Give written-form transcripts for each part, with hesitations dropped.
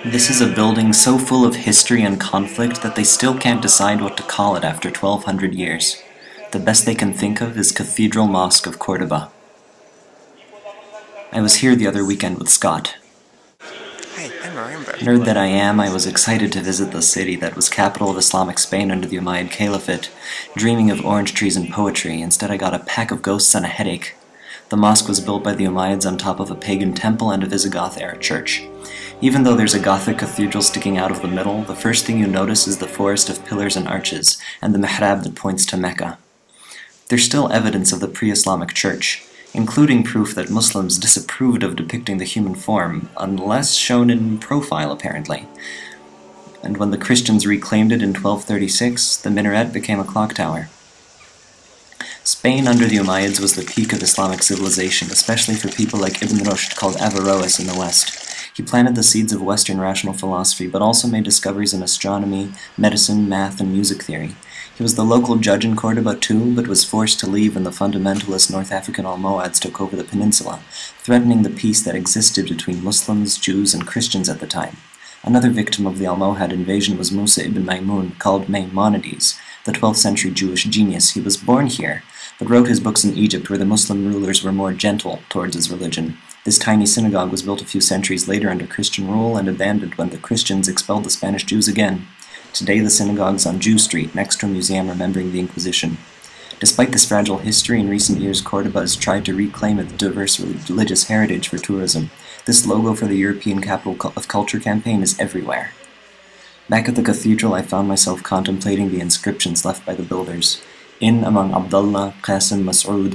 This is a building so full of history and conflict that they still can't decide what to call it after 1200 years. The best they can think of is Cathedral Mosque of Córdoba. I was here the other weekend with Scott. Hey, I remember. Nerd that I am, I was excited to visit the city that was capital of Islamic Spain under the Umayyad Caliphate, dreaming of orange trees and poetry. Instead I got a pack of ghosts and a headache. The mosque was built by the Umayyads on top of a pagan temple and a Visigoth-era church. Even though there's a Gothic cathedral sticking out of the middle, the first thing you notice is the forest of pillars and arches, and the mihrab that points to Mecca. There's still evidence of the pre-Islamic church, including proof that Muslims disapproved of depicting the human form, unless shown in profile apparently. And when the Christians reclaimed it in 1236, the minaret became a clock tower. Spain under the Umayyads was the peak of Islamic civilization, especially for people like Ibn Rushd, called Averroes in the West. He planted the seeds of Western rational philosophy, but also made discoveries in astronomy, medicine, math, and music theory. He was the local judge in Córdoba too, but was forced to leave when the fundamentalist North African Almohads took over the peninsula, threatening the peace that existed between Muslims, Jews, and Christians at the time. Another victim of the Almohad invasion was Musa ibn Maimun, called Maimonides, the 12th century Jewish genius. He was born here, but wrote his books in Egypt, where the Muslim rulers were more gentle towards his religion. This tiny synagogue was built a few centuries later under Christian rule and abandoned when the Christians expelled the Spanish Jews again. Today the synagogue's on Jew Street, next to a museum remembering the Inquisition. Despite this fragile history, in recent years Córdoba has tried to reclaim its diverse religious heritage for tourism. This logo for the European Capital of Culture campaign is everywhere. Back at the cathedral, I found myself contemplating the inscriptions left by the builders. In among Abdullah, Qasim, Mas'ud,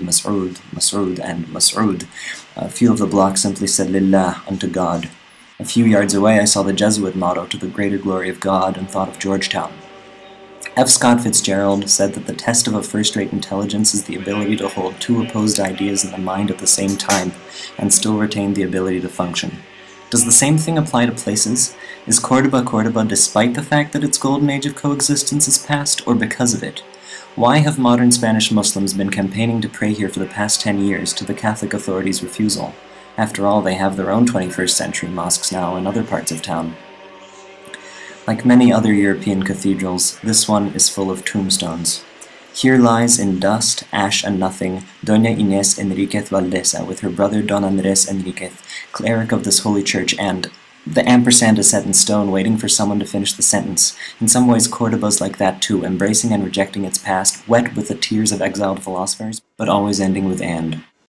and Mas'ud, a few of the blocks simply said Lillah, unto God. A few yards away I saw the Jesuit motto, to the greater glory of God, and thought of Georgetown. F. Scott Fitzgerald said that the test of a first-rate intelligence is the ability to hold two opposed ideas in the mind at the same time, and still retain the ability to function. Does the same thing apply to places? Is Córdoba Córdoba despite the fact that its golden age of coexistence is past, or because of it? Why have modern Spanish Muslims been campaigning to pray here for the past 10 years to the Catholic authorities' refusal? After all, they have their own 21st century mosques now in other parts of town. Like many other European cathedrals, this one is full of tombstones. Here lies in dust, ash, and nothing Doña Inés Enríquez Valdesa with her brother Don Andrés Enríquez, cleric of this holy church, and the ampersand is set in stone, waiting for someone to finish the sentence. In some ways, Córdoba's like that too, embracing and rejecting its past, wet with the tears of exiled philosophers, but always ending with "and."